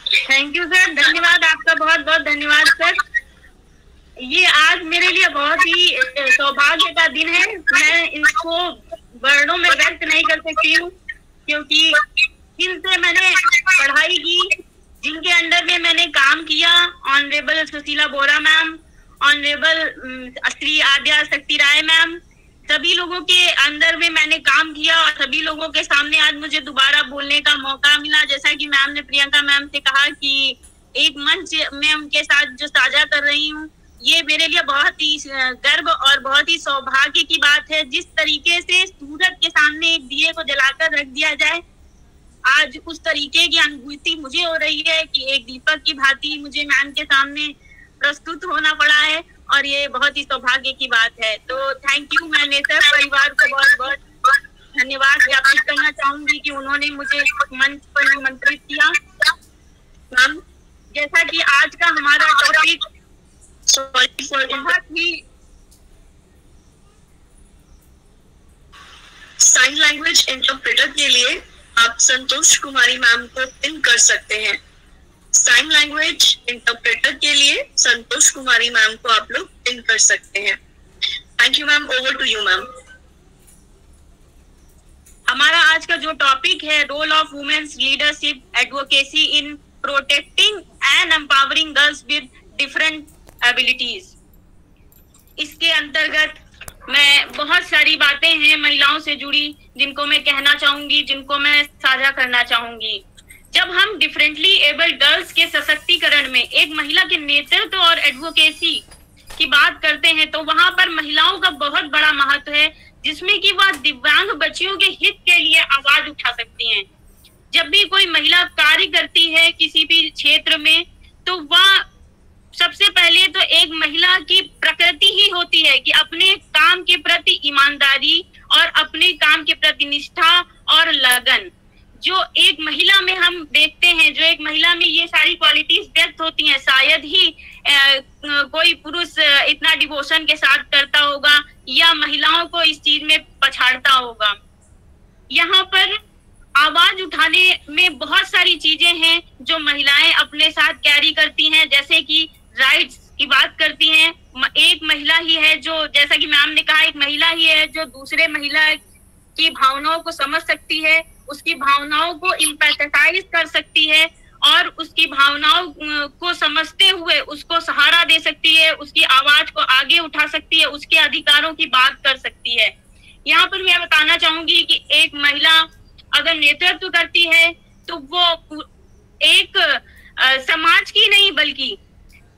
Thank you sir, धन्यवाद आपका, बहुत बहुत धन्यवाद सर। ये आज मेरे लिए बहुत ही सौभाग्य का दिन है। मैं इसको वर्णों में व्यक्त नहीं कर सकती हूँ, क्योंकि जिनसे मैंने पढ़ाई की, जिनके अंडर में मैंने काम किया, ऑनरेबल सुशीला बोरा मैम, ऑनरेबल श्री आद्या शक्ति राय मैम, सभी लोगों के अंदर में मैंने काम किया और सभी लोगों के सामने आज मुझे दोबारा बोलने का मौका मिला। जैसा कि मैम ने प्रियंका मैम से कहा कि एक मंच में उनके साथ जो साझा कर रही हूँ, ये मेरे लिए बहुत ही गर्व और बहुत ही सौभाग्य की बात है। जिस तरीके से सूरज के सामने एक दिए को जलाकर रख दिया जाए, आज उस तरीके की अनुभूति मुझे हो रही है कि एक दीपक की भांति मुझे मैम के सामने प्रस्तुत होना पड़ा है, और ये बहुत ही सौभाग्य की बात है। तो थैंक यू, मैं नेत्र परिवार को बहुत बहुत धन्यवाद ज्ञापित करना चाहूंगी कि उन्होंने मुझे मंच पर निमंत्रित किया। मैम, जैसा कि आज का हमारा टॉपिक बहुत ही साइन लैंग्वेज इंटरप्रेटर के लिए आप संतोष कुमारी मैम को पिन कर सकते हैं। साइन लैंग्वेज इंटरप्रेटर के लिए संतोष कुमारी मैम को आप लोग पिन कर सकते हैं। Thank you ma'am, over to you ma'am. हमारा आज का जो टॉपिक है, role of women's leadership advocacy in protecting and empowering girls with different abilities. इसके अंतर्गत मैं बहुत सारी बातें हैं महिलाओं से जुड़ी जिनको मैं कहना चाहूंगी, जिनको मैं साझा करना चाहूंगी। जब हम डिफरेंटली एबल्ड गर्ल्स के सशक्तिकरण में एक महिला के नेतृत्व और एडवोकेसी की बात करते हैं, तो वहां पर महिलाओं का बहुत बड़ा महत्व है, जिसमें कि वह दिव्यांग बच्चियों के हित के लिए आवाज उठा सकती हैं। जब भी कोई महिला कार्य करती है किसी भी क्षेत्र में, तो वह सबसे पहले तो एक महिला की प्रकृति ही होती है कि अपने काम के प्रति ईमानदारी और अपने काम के प्रति निष्ठा और लगन, जो एक महिला में हम देखते हैं, जो एक महिला में ये सारी क्वालिटीज व्यक्त होती हैं, शायद ही कोई पुरुष इतना डिवोशन के साथ करता होगा या महिलाओं को इस चीज में पछाड़ता होगा। यहाँ पर आवाज उठाने में बहुत सारी चीजें हैं जो महिलाएं अपने साथ कैरी करती हैं, जैसे कि राइट्स की बात करती हैं। एक महिला ही है जो, जैसा कि मैम ने कहा, एक महिला ही है जो दूसरे महिला की भावनाओं को समझ सकती है, उसकी भावनाओं को इम्पैथेटाइज कर सकती है और उसकी भावनाओं को समझते हुए उसको सहारा दे सकती है, उसकी आवाज को आगे उठा सकती है, उसके अधिकारों की बात कर सकती है। यहाँ पर मैं बताना चाहूंगी कि एक महिला अगर नेतृत्व करती है तो वो एक समाज की नहीं बल्कि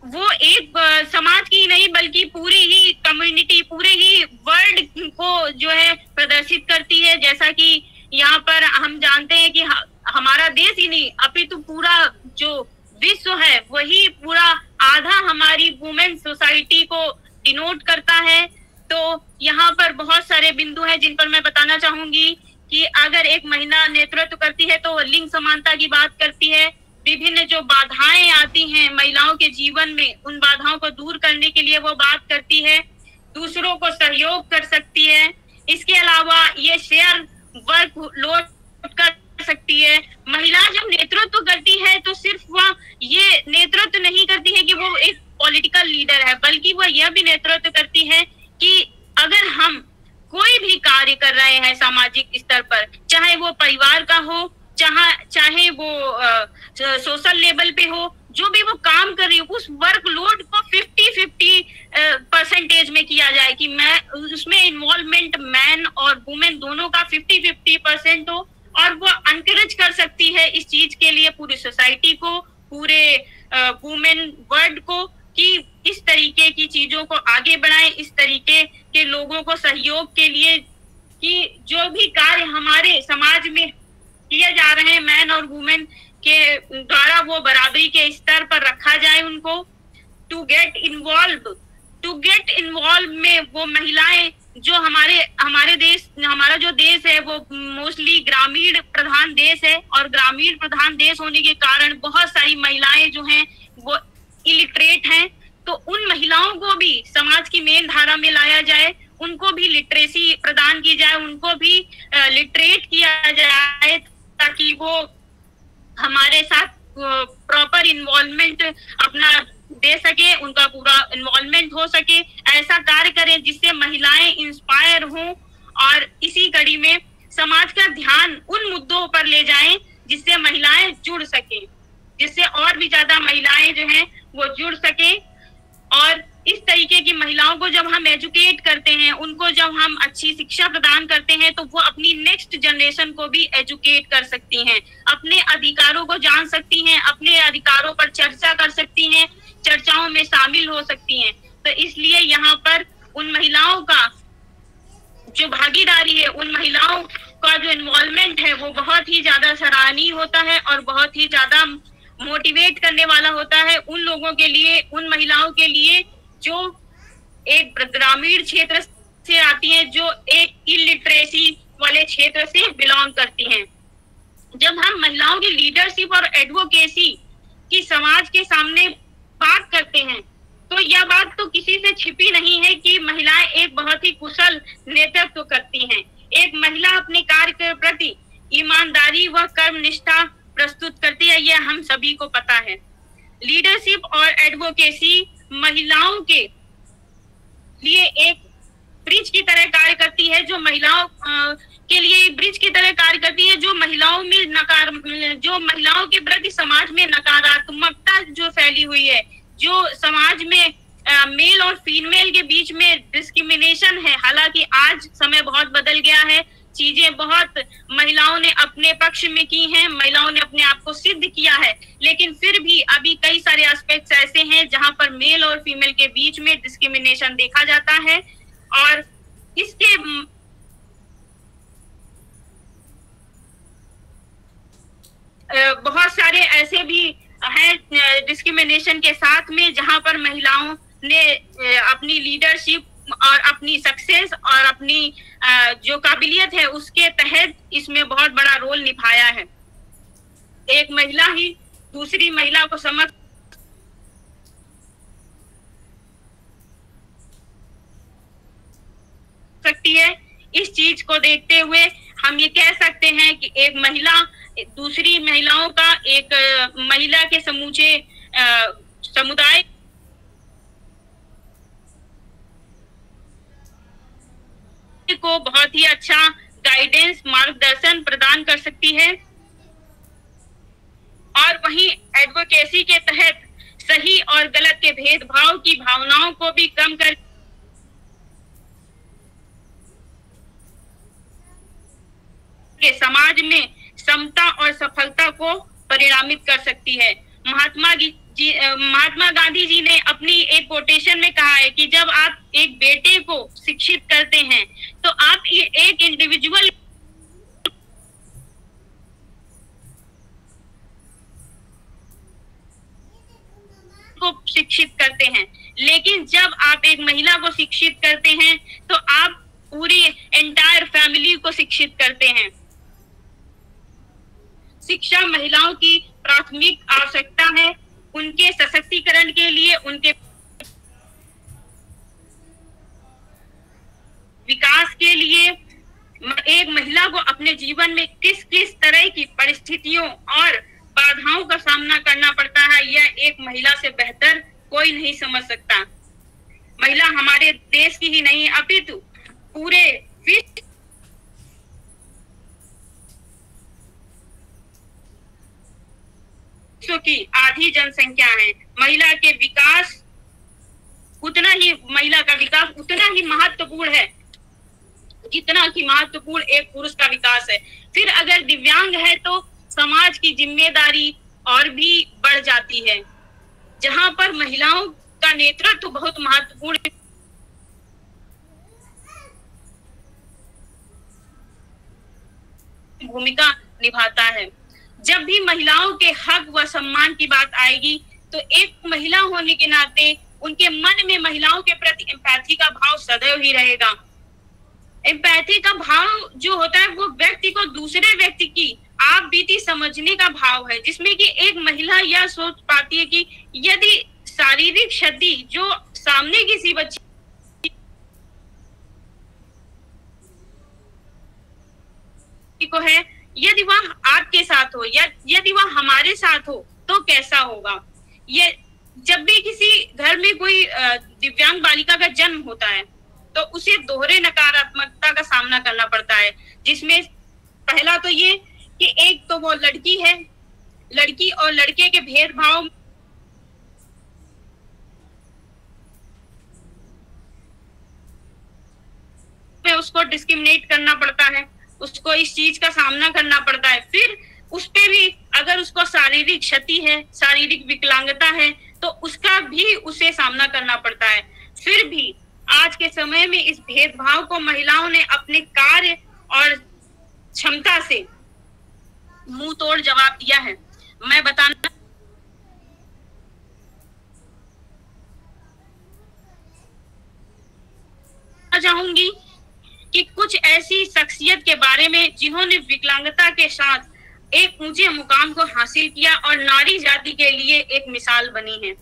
वो एक समाज की नहीं बल्कि पूरी ही कम्युनिटी, पूरे ही वर्ल्ड को जो है प्रदर्शित करती है। जैसा कि यहाँ पर हम जानते हैं कि हमारा देश ही नहीं अपितु पूरा जो विश्व है वही पूरा आधा हमारी वुमेन सोसाइटी को डिनोट करता है। तो यहाँ पर बहुत सारे बिंदु हैं जिन पर मैं बताना चाहूंगी कि अगर एक महिला नेतृत्व करती है तो लिंग समानता की बात करती है, विभिन्न जो बाधाएं आती हैं महिलाओं के जीवन में उन बाधाओं को दूर करने के लिए वो बात करती है, दूसरों को सहयोग कर सकती है। इसके अलावा ये शेयर वर्क लोड कर सकती है। महिला जब नेतृत्व करती है तो सिर्फ वह ये नेतृत्व नहीं करती है कि वो एक पॉलिटिकल लीडर है, बल्कि वह यह भी नेतृत्व करती है कि अगर हम कोई भी कार्य कर रहे हैं सामाजिक स्तर पर, चाहे वो परिवार का हो, चाहे वो सोशल लेवल पे हो, जो भी वो काम कर रही हो, उस वर्क लोड को 50-50% में किया जाए कि मैं उसमें इन्वॉल्वमेंट मैन और वुमेन दोनों का 50-50% हो, और वो एनकरेज कर सकती है इस चीज के लिए पूरी सोसाइटी को, पूरे वुमेन वर्ल्ड को, कि इस तरीके की चीजों को आगे बढ़ाएं, इस तरीके के लोगों को सहयोग के लिए कि जो भी कार्य हमारे समाज में किए जा रहे हैं मैन और वुमेन के द्वारा वो बराबरी के स्तर पर रखा जाए उनको। टू गेट इन्वॉल्व में वो महिलाएं जो हमारे देश, हमारा जो देश है वो मोस्टली ग्रामीण प्रधान देश है, और ग्रामीण प्रधान देश होने के कारण बहुत सारी महिलाएं जो हैं वो इलिटरेट हैं। तो उन महिलाओं को भी समाज की मेन धारा में लाया जाए, उनको भी लिटरेसी प्रदान की जाए, उनको भी लिटरेट किया जाए, ताकि वो हमारे साथ प्रॉपर इन्वॉल्वमेंट अपना दे सके, उनका पूरा इन्वॉल्वमेंट हो सके, ऐसा कार्य करें जिससे महिलाएं इंस्पायर हों और इसी कड़ी में समाज का ध्यान उन मुद्दों पर ले जाएं जिससे महिलाएं जुड़ सके, जिससे और भी ज्यादा महिलाएं जो हैं वो जुड़ सके। और इस तरीके की महिलाओं को जब हम एजुकेट करते हैं, उनको जब हम अच्छी शिक्षा प्रदान करते हैं, तो वो अपनी नेक्स्ट जनरेशन को भी एजुकेट कर सकती हैं, अपने अधिकारों को जान सकती हैं, अपने अधिकारों पर चर्चा कर सकती हैं, चर्चाओं में शामिल हो सकती हैं। तो इसलिए यहाँ पर उन महिलाओं का जो भागीदारी है, उन महिलाओं का जो इन्वॉल्वमेंट है, वो बहुत ही ज्यादा सराहनीय होता है और बहुत ही ज्यादा मोटिवेट करने वाला होता है उन लोगों के लिए, उन महिलाओं के लिए जो एक ग्रामीण क्षेत्र से आती हैं, जो एक इलिटरेसी वाले क्षेत्र से बिलोंग करती हैं। जब हम महिलाओं की लीडरशिप और एडवोकेसी की समाज के सामने बात करते हैं, तो यह बात तो किसी से छिपी नहीं है कि महिलाएं एक बहुत ही कुशल नेतृत्व करती हैं। एक महिला अपने कार्य के प्रति ईमानदारी व कर्मनिष्ठा प्रस्तुत करती है, यह हम सभी को पता है। लीडरशिप और एडवोकेसी महिलाओं के लिए एक ब्रिज की तरह कार्य करती है, जो महिलाओं के लिए एक ब्रिज की तरह कार्य करती है, जो महिलाओं में जो महिलाओं के प्रति समाज में नकारात्मकता जो फैली हुई है, जो समाज में मेल और फीमेल के बीच में डिस्क्रिमिनेशन है। हालांकि आज समय बहुत बदल गया है, चीजें बहुत महिलाओं ने अपने पक्ष में की हैं, महिलाओं ने अपने आप को सिद्ध किया है, लेकिन फिर भी अभी कई सारे एस्पेक्ट्स ऐसे हैं जहां पर मेल और फीमेल के बीच में डिस्क्रिमिनेशन देखा जाता है। और इसके बहुत सारे ऐसे भी हैं डिस्क्रिमिनेशन के साथ में, जहां पर महिलाओं ने अपनी लीडरशिप और अपनी सक्सेस और अपनी जो काबिलियत है उसके तहत इसमें बहुत बड़ा रोल निभाया है। एक महिला ही दूसरी महिला को समझ सकती है। इस चीज को देखते हुए हम ये कह सकते हैं कि एक महिला दूसरी महिलाओं का, एक महिला के समूचे समुदाय को बहुत ही अच्छा गाइडेंस, मार्गदर्शन प्रदान कर सकती है। और वहीं एडवोकेसी के तहत सही और गलत के भेदभाव की भावनाओं को भी कम कर के समाज में समता और सफलता को परिणामित कर सकती है। महात्मा गांधी जी ने अपनी एक कोटेशन में कहा है कि जब आप एक बेटे को शिक्षित करते हैं तो आप एक इंडिविजुअल को शिक्षित करते हैं, लेकिन जब आप एक महिला को शिक्षित करते हैं तो आप पूरी एंटायर फैमिली को शिक्षित करते हैं। शिक्षा महिलाओं की प्राथमिक आवश्यकता है, उनके सशक्तिकरण के लिए, उनके विकास के लिए। एक महिला को अपने जीवन में किस किस तरह की परिस्थितियों और बाधाओं का सामना करना पड़ता है, यह एक महिला से बेहतर कोई नहीं समझ सकता। महिला हमारे देश की ही नहीं अपितु पूरे विश्व की आधी जनसंख्या है। महिला के विकास उतना ही, महिला का विकास उतना ही महत्वपूर्ण है जितना कि महत्वपूर्ण एक पुरुष का विकास है। फिर अगर दिव्यांग है तो समाज की जिम्मेदारी और भी बढ़ जाती है, जहां पर महिलाओं का नेतृत्व तो बहुत महत्वपूर्ण भूमिका निभाता है। जब भी महिलाओं के हक व सम्मान की बात आएगी तो एक महिला होने के नाते उनके मन में महिलाओं के प्रति एम्पैथी का भाव सदैव ही रहेगा। एम्पैथी का भाव जो होता है वो व्यक्ति को दूसरे व्यक्ति की आप बीती समझने का भाव है, जिसमें कि एक महिला यह सोच पाती है कि यदि शारीरिक क्षति जो सामने किसी बच्चे को है, यदि वह आपके साथ हो या यदि वह हमारे साथ हो तो कैसा होगा। ये जब भी किसी घर में कोई दिव्यांग बालिका का जन्म होता है तो उसे दोहरे नकारात्मकता का सामना करना पड़ता है, जिसमें पहला तो ये कि एक तो वो लड़की है, लड़की और लड़के के भेदभाव में उसको डिस्क्रिमिनेट करना पड़ता है, उसको इस चीज का सामना करना पड़ता है। फिर उस पे भी अगर उसको शारीरिक क्षति है, शारीरिक विकलांगता है, तो उसका भी उसे सामना करना पड़ता है। फिर भी आज के समय में इस भेदभाव को महिलाओं ने अपने कार्य और क्षमता से मुंह तोड़ जवाब दिया है। मैं बताना चाहूंगी कि कुछ ऐसी शख्सियत के बारे में जिन्होंने विकलांगता के साथ एक ऊंचे मुकाम को हासिल किया और नारी जाति के लिए एक मिसाल बनी है।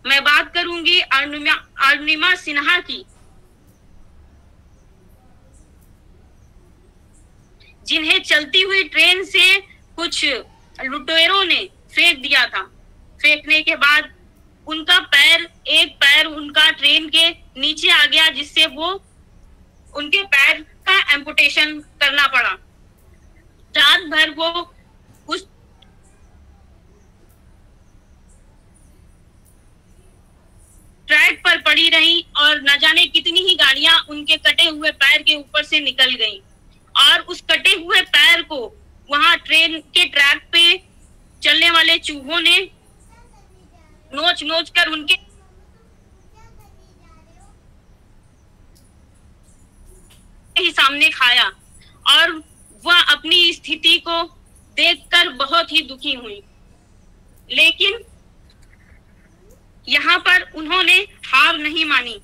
मैं बात करूंगी अरुणिमा सिन्हा की, जिन्हें चलती हुई ट्रेन से कुछ लुटेरों ने फेंक दिया था। फेंकने के बाद उनका एक पैर उनका ट्रेन के नीचे आ गया, जिससे वो उनके पैर का एम्पुटेशन करना पड़ा। रात भर वो उस ट्रैक पर पड़ी रही और न जाने कितनी ही गाड़ियां उनके कटे हुए पैर के ऊपर से निकल गईं, और उस कटे हुए पैर को वहां ट्रेन के ट्रैक पे चलने वाले चूहों ने नोच नोच कर उनके ही सामने खाया, और वह अपनी स्थिति को देखकर बहुत ही दुखी हुई। लेकिन यहाँ पर उन्होंने हार नहीं मानी।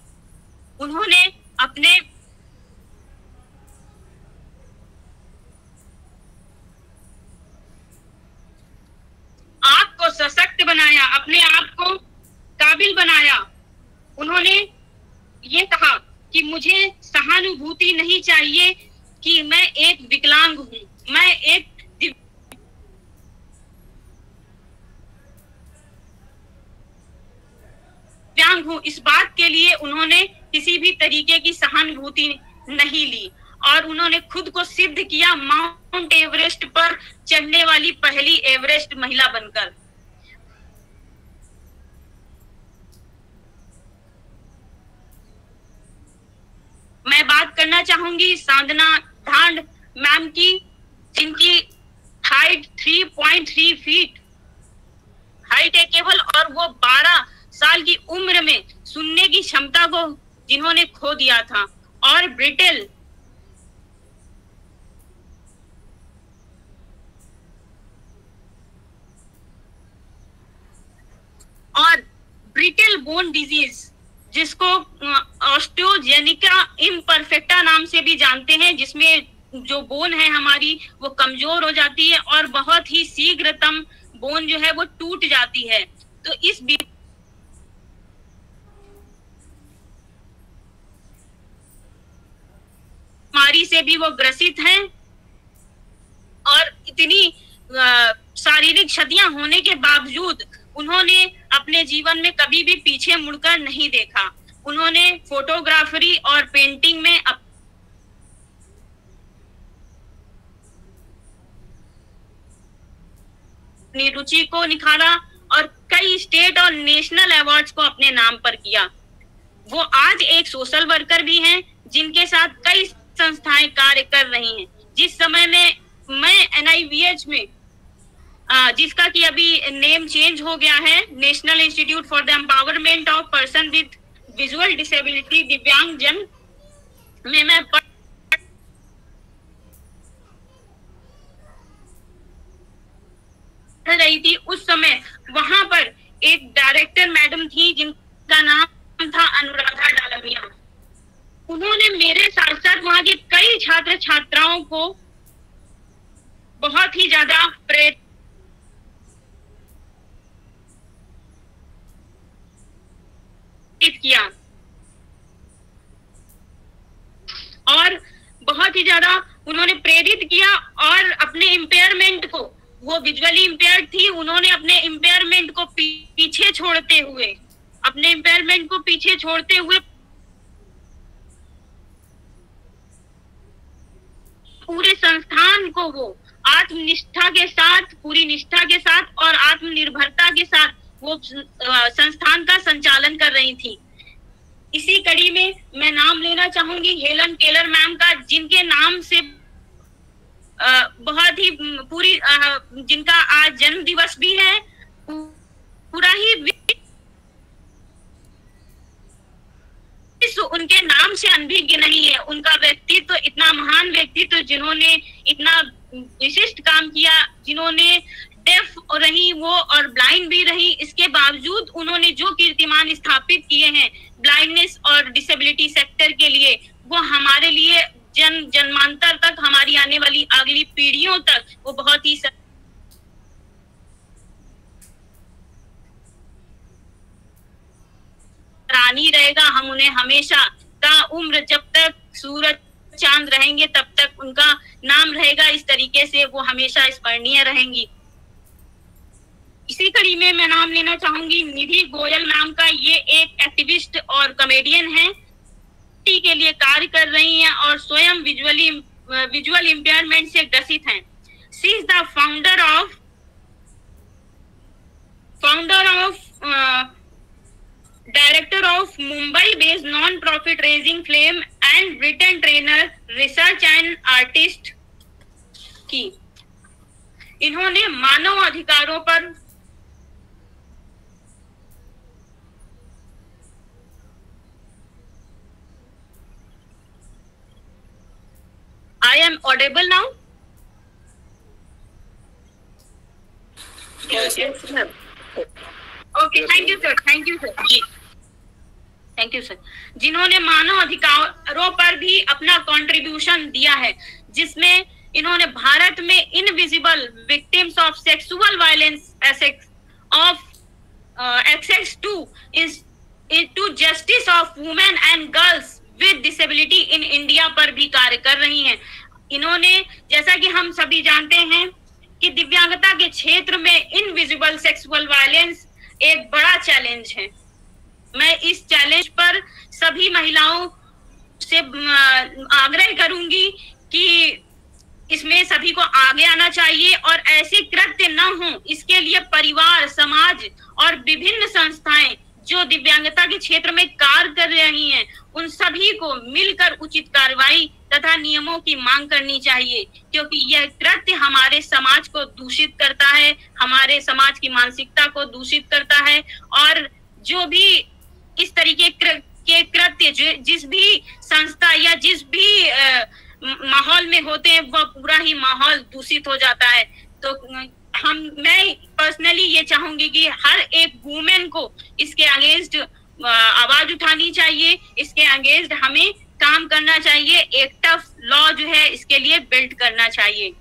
उन्होंने अपने आप को सशक्त बनाया, अपने आप को काबिल बनाया। उन्होंने ये कहा कि मुझे सहानुभूति नहीं चाहिए कि मैं एक विकलांग हूँ, मैं एक दिव्यांग हूँ। इस बात के लिए उन्होंने किसी भी तरीके की सहानुभूति नहीं ली और उन्होंने खुद को सिद्ध किया माउंट एवरेस्ट पर चढ़ने वाली पहली एवरेस्ट महिला बनकर। मैं बात करना चाहूंगी साधना ढांड मैम की, जिनकी हाइट 3.3 फीट हाइट है केवल, और वो 12 साल की उम्र में सुनने की क्षमता को जिन्होंने खो दिया था। और ब्रिटेल बोन डिजीज, जिसको ऑस्टियोजेनिका इम्परफेक्टा नाम से भी जानते हैं, जिसमें जो बोन है हमारी वो कमजोर हो जाती है और बहुत ही शीघ्रतम बोन जो है वो टूट जाती है। तो इस बीमारी से भी वो ग्रसित हैं और इतनी शारीरिक क्षतियां होने के बावजूद उन्होंने अपने जीवन में कभी भी पीछे मुड़कर नहीं देखा। उन्होंने फोटोग्राफरी और पेंटिंग में अपनी रुचि को निखारा और कई स्टेट और नेशनल अवार्ड्स को अपने नाम पर किया। वो आज एक सोशल वर्कर भी हैं, जिनके साथ कई संस्थाएं कार्य कर रही हैं। जिस समय में मैं NIVH में, जिसका कि अभी नेम चेंज हो गया है, national institute for the empowerment of person with visual disability, दिव्यांग जन में मैं पढ़ रही थी। उस समय वहां पर एक डायरेक्टर मैडम थी जिनका नाम था अनुराधा डालमिया। उन्होंने मेरे साथ साथ वहां के कई छात्र छात्राओं को बहुत ही ज्यादा प्रेरित किया और बहुत ही ज्यादा उन्होंने प्रेरित किया और अपने इम्पेयरमेंट को वो विजुअली इम्पेयर्ड थी, उन्होंने अपने इम्पेयरमेंट को पीछे छोड़ते हुए पूरे संस्थान को वो आत्मनिष्ठा के साथ, पूरी निष्ठा के साथ और आत्मनिर्भरता के साथ वो संस्थान का संचालन कर रही थी। इसी कड़ी में मैं नाम लेना चाहूंगी हेलन केलर मैम का, जिनके नाम से बहुत ही पूरी जिनका आज जन्म दिवस भी है, पूरा ही विश्व उनके नाम से अनभिज्ञ नहीं है। उनका व्यक्तित्व इतना महान व्यक्तित्व, जिन्होंने इतना विशिष्ट काम किया, जिन्होंने डेफ रही वो और ब्लाइंड भी रही, इसके बावजूद उन्होंने जो कीर्तिमान स्थापित किए हैं ब्लाइंडनेस और डिसेबिलिटी सेक्टर के लिए, वो हमारे लिए जन्मांतर तक, हमारी आने वाली अगली पीढ़ियों तक वो बहुत ही सराहनीय रहेगा। हम उन्हें हमेशा का उम्र, जब तक सूरज चांद रहेंगे तब तक उनका नाम रहेगा। इस तरीके से वो हमेशा स्मरणीय रहेंगी। इसी कड़ी में मैं नाम लेना चाहूंगी निधि गोयल मैम का। ये एक एक्टिविस्ट और कॉमेडियन है, के लिए कार्य कर रही हैं और स्वयं विजुअल इम्पेयरमेंट से ग्रसित हैं। She is the founder of director of Mumbai based non profit raising flame and return trainer, research and artist की। इन्होंने मानव अधिकारों पर I am audible now? Yes, ma'am. Okay, thank you, sir. Thank you, sir. Ji, thank you, sir. जिन्होंने मानव अधिकारों पर भी अपना contribution दिया है, जिसमें इन्होंने भारत में invisible victims of sexual violence access to justice of women and girls with disability in India पर भी कार्य कर रही हैं। इन्होंने, जैसा कि हम सभी जानते हैं कि दिव्यांगता के क्षेत्र में इनविजिबल सेक्सुअल वायलेंस एक बड़ा चैलेंज है। मैं इस चैलेंज पर सभी महिलाओं से आग्रह करूंगी कि इसमें सभी को आगे आना चाहिए और ऐसे कृत्य न हो, इसके लिए परिवार, समाज और विभिन्न संस्थाएं जो दिव्यांगता के क्षेत्र में कार्य कर रही हैं, उन सभी को मिलकर उचित कार्रवाई तथा नियमों की मांग करनी चाहिए, क्योंकि यह कृत्य हमारे समाज को दूषित करता है, हमारे समाज की मानसिकता को दूषित करता है। और जो भी इस तरीके के कृत्य जिस भी संस्था या जिस भी माहौल में होते हैं, वह पूरा ही माहौल दूषित हो जाता है। तो मैं पर्सनली ये चाहूंगी कि हर एक वुमेन को इसके अगेंस्ट आवाज उठानी चाहिए, इसके अगेंस्ट हमें काम करना चाहिए, एक टफ लॉ जो है इसके लिए बिल्ड करना चाहिए।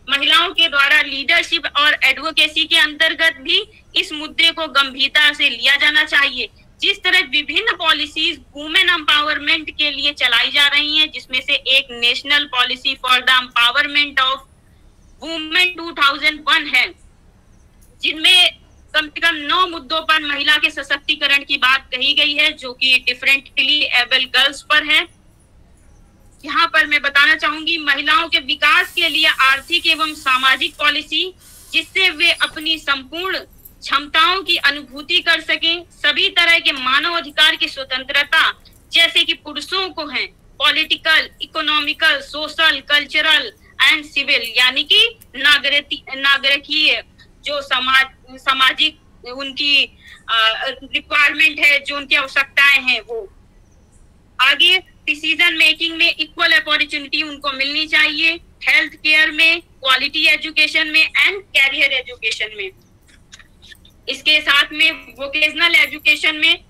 महिलाओं के द्वारा लीडरशिप और एडवोकेसी के अंतर्गत भी इस मुद्दे को गंभीरता से लिया जाना चाहिए। जिस तरह विभिन्न पॉलिसीज वुमेन एम्पावरमेंट के लिए चलाई जा रही हैं, जिसमें से एक national policy for the empowerment of women 2001 है, जिनमें कम से कम 9 मुद्दों पर महिला के सशक्तिकरण की बात कही गई है, जो कि डिफरेंटली एबल गर्ल्स पर है। यहाँ पर मैं बताना चाहूंगी महिलाओं के विकास के लिए आर्थिक एवं सामाजिक पॉलिसी, जिससे वे अपनी संपूर्ण क्षमताओं की अनुभूति कर सकें। सभी तरह के मानव अधिकार की स्वतंत्रता, जैसे कि पुरुषों को है, political, economical, social, cultural and civil, यानी कि नागरिकीय जो सामाजिक उनकी रिक्वायरमेंट है, जो उनकी आवश्यकताएं हैं, वो आगे डिसीजन मेकिंग में इक्वल अपॉर्चुनिटी उनको मिलनी चाहिए, हेल्थ केयर में, क्वालिटी एजुकेशन में एंड कैरियर एजुकेशन में। इसके साथ में वोकेशनल एजुकेशन में,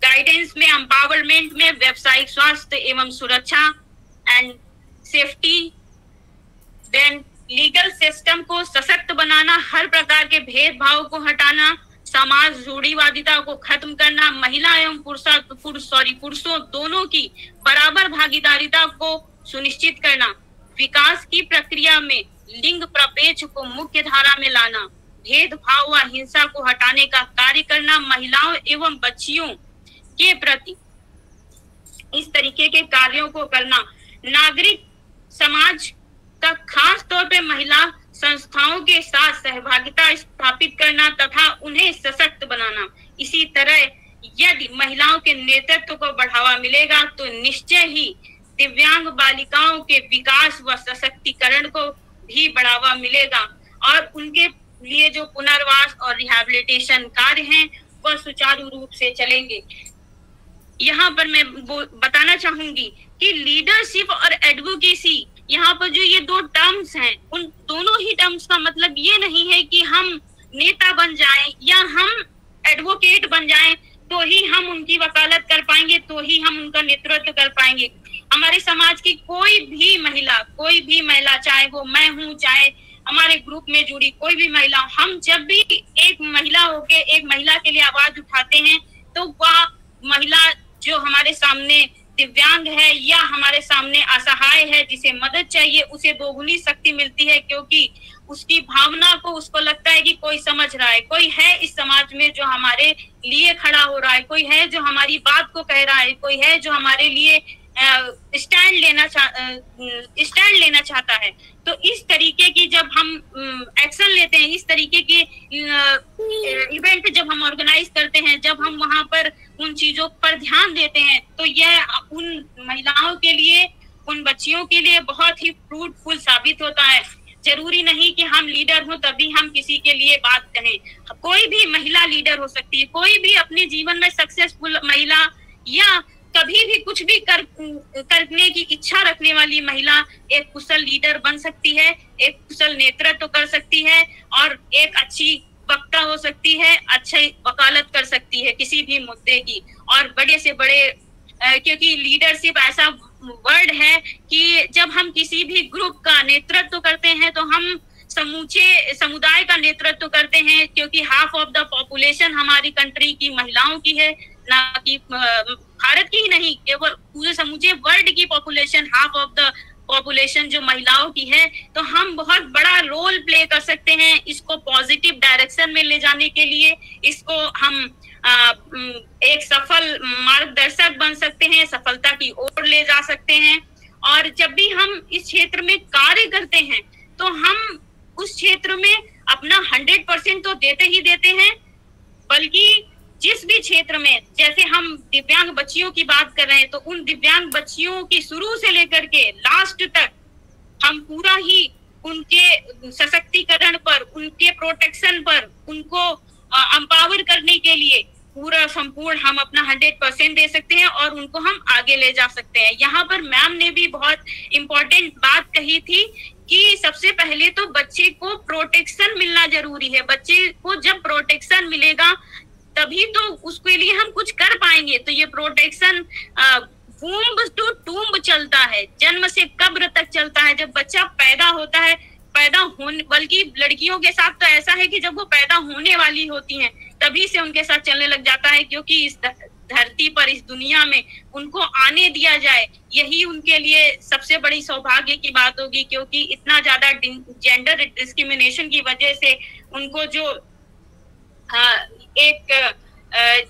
गाइडेंस में, एम्पावरमेंट में, व्यावसायिक स्वास्थ्य एवं सुरक्षा and safety, then legal system को सशक्त बनाना, हर प्रकार के भेदभाव को हटाना, समाज रूढ़िवादिता को खत्म करना, महिला एवं पुरुषों दोनों की बराबर भागीदारिता को सुनिश्चित करना, विकास की प्रक्रिया में लिंग प्रपेक्ष को मुख्य धारा में लाना, भेदभाव व हिंसा को हटाने का कार्य करना, महिलाओं एवं बच्चियों के प्रति इस तरीके के कार्यों को करना, नागरिक समाज का खास तौर पे महिला संस्थाओं के साथ सहभागिता स्थापित करना तथा उन्हें सशक्त बनाना। इसी तरह यदि महिलाओं के नेतृत्व को बढ़ावा मिलेगा तो निश्चय ही दिव्यांग बालिकाओं के विकास व सशक्तिकरण को भी बढ़ावा मिलेगा और उनके लिए जो पुनर्वास और रिहैबिलिटेशन कार्य हैं वह सुचारू रूप से चलेंगे। यहाँ पर मैं बताना चाहूंगी कि लीडरशिप और एडवोकेसी, यहाँ पर जो ये दो टर्म्स हैं, उन दोनों ही टर्म्स का मतलब ये नहीं है कि हम नेता बन जाएं या हम एडवोकेट बन जाएं तो ही हम उनकी वकालत कर पाएंगे, तो ही हम उनका नेतृत्व कर पाएंगे। हमारे समाज की कोई भी महिला, चाहे वो मैं हूँ, चाहे हमारे ग्रुप में जुड़ी कोई भी महिला, हम जब भी एक महिला होके एक महिला के लिए आवाज उठाते हैं तो वह महिला जो हमारे सामने दिव्यांग है या हमारे सामने असहाय है, जिसे मदद चाहिए, उसे दोगुनी शक्ति मिलती है, क्योंकि उसकी भावना को उसको लगता है कि कोई समझ रहा है, कोई है इस समाज में जो हमारे लिए खड़ा हो रहा है, कोई है जो हमारी बात को कह रहा है, कोई है जो हमारे लिए स्टैंड लेना चाहता है। तो इस तरीके की जब हम एक्शन लेते हैं, इस तरीके के इवेंट जब हम ऑर्गेनाइज करते हैं, जब हम वहां पर उन चीजों पर ध्यान देते हैं, तो यह उन महिलाओं के लिए, उन बच्चियों के लिए बहुत ही फ्रूटफुल साबित होता है। जरूरी नहीं कि हम लीडर हो तभी हम किसी के लिए बात कहें, कोई भी महिला लीडर हो सकती है, कोई भी अपने जीवन में सक्सेसफुल महिला या कभी भी कुछ भी करने की इच्छा रखने वाली महिला एक कुशल लीडर बन सकती है, एक कुशल नेतृत्व कर सकती है और एक अच्छी वक्ता हो सकती है, अच्छी वकालत कर सकती है किसी भी मुद्दे की। और बड़े से बड़े, क्योंकि लीडरशिप ऐसा वर्ड है कि जब हम किसी भी ग्रुप का नेतृत्व करते हैं तो हम समूचे समुदाय का नेतृत्व करते हैं, क्योंकि हाफ ऑफ द पॉपुलेशन हमारी कंट्री की महिलाओं की है, ना कि भारत की ही नहीं, केवल पूरे समूचे वर्ल्ड की population, half of the population जो महिलाओं की है। तो हम बहुत बड़ा रोल प्ले कर सकते हैं इसको पॉजिटिव डायरेक्शन में ले जाने के लिए, इसको हम एक सफल मार्गदर्शक बन सकते हैं, सफलता की ओर ले जा सकते हैं। और जब भी हम इस क्षेत्र में कार्य करते हैं तो हम उस क्षेत्र में अपना 100% तो देते ही देते हैं, बल्कि जिस भी क्षेत्र में, जैसे हम दिव्यांग बच्चियों की बात कर रहे हैं, तो उन दिव्यांग बच्चियों की शुरू से लेकर के लास्ट तक हम पूरा ही उनके सशक्तिकरण पर, उनके प्रोटेक्शन पर, उनको एम्पावर करने के लिए पूरा संपूर्ण हम अपना 100% दे सकते हैं और उनको हम आगे ले जा सकते हैं। यहाँ पर मैम ने भी बहुत इम्पोर्टेंट बात कही थी कि सबसे पहले तो बच्चे को प्रोटेक्शन मिलना जरूरी है। बच्चे को जब प्रोटेक्शन मिलेगा तभी तो उसके लिए हम कुछ कर पाएंगे। तो ये प्रोटेक्शन वूम्ब टू टूम्ब चलता है, जन्म से कब्र तक चलता है। जब बच्चा पैदा होता है, बल्कि लड़कियों के साथ तो ऐसा है कि जब वो पैदा होने वाली होती हैं तभी से उनके साथ चलने लग जाता है, क्योंकि इस धरती पर, इस दुनिया में उनको आने दिया जाए, यही उनके लिए सबसे बड़ी सौभाग्य की बात होगी। क्योंकि इतना ज्यादा जेंडर डिस्क्रिमिनेशन की वजह से उनको जो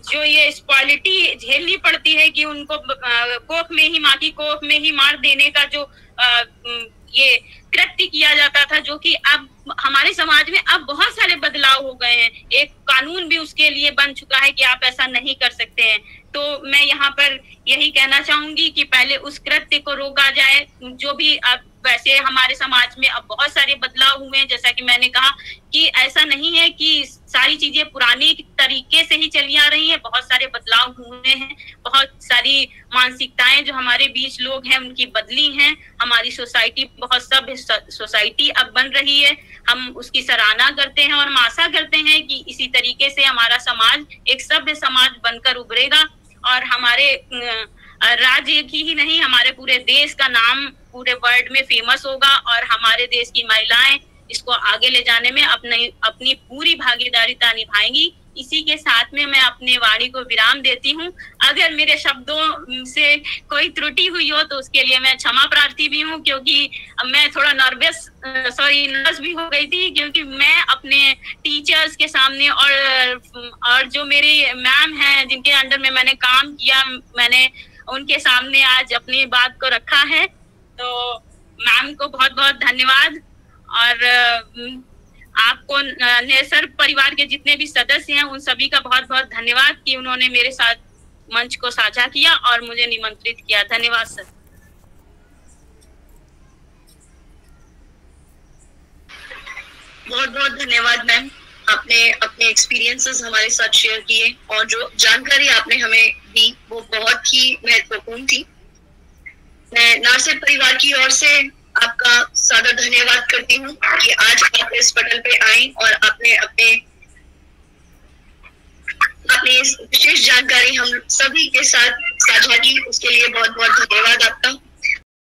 जो ये इक्वालिटी झेलनी पड़ती है कि उनको कोख में ही, माँ की कोख में ही मार देने का जो ये कृत्य किया जाता था, जो कि अब हमारे समाज में अब बहुत सारे बदलाव हो गए हैं। एक कानून भी उसके लिए बन चुका है कि आप ऐसा नहीं कर सकते हैं। तो मैं यहाँ पर यही कहना चाहूंगी कि पहले उस कृत्य को रोका जाए। जो भी अब वैसे हमारे समाज में अब बहुत सारे बदलाव हुए हैं, जैसा कि मैंने कहा कि ऐसा नहीं है कि सारी चीजें पुराने तरीके से ही चली आ रही हैं, बहुत सारे बदलाव हुए हैं, बहुत सारी मानसिकताएं जो हमारे बीच लोग हैं उनकी बदली हैं। हमारी सोसाइटी बहुत सभ्य सोसाइटी अब बन रही है, हम उसकी सराहना करते हैं और हम आशा करते हैं कि इसी तरीके से हमारा समाज एक सभ्य समाज बनकर उभरेगा और हमारे राज्य की ही नहीं, हमारे पूरे देश का नाम पूरे वर्ल्ड में फेमस होगा और हमारे देश की महिलाएं इसको आगे ले जाने में अपनी पूरी भागीदारी निभाएंगी। इसी के साथ में मैं अपने वाणी को विराम देती हूँ। अगर मेरे शब्दों से कोई त्रुटि हुई हो तो उसके लिए मैं क्षमा प्रार्थी भी हूँ, क्योंकि मैं थोड़ा नर्वस भी हो गई थी, क्योंकि मैं अपने टीचर्स के सामने और जो मेरे मैम हैं जिनके अंडर में मैंने काम किया, मैंने उनके सामने आज अपनी बात को रखा है। तो मैम को बहुत बहुत धन्यवाद, और आपको नेसर परिवार के जितने भी सदस्य हैं उन सभी का बहुत बहुत धन्यवाद कि उन्होंने मेरे साथ मंच को साझा किया और मुझे निमंत्रित किया। धन्यवाद सर। बहुत बहुत धन्यवाद मैम, आपने अपने एक्सपीरियंसेस हमारे साथ शेयर किए और जो जानकारी आपने हमें दी वो बहुत ही महत्वपूर्ण थी। मैं नासिर परिवार की ओर से आपका सादर धन्यवाद करती हूँ कि आज आप इस पटल पे आए और आपने अपने विशेष जानकारी हम सभी के साथ साझा की, उसके लिए बहुत बहुत धन्यवाद आपका।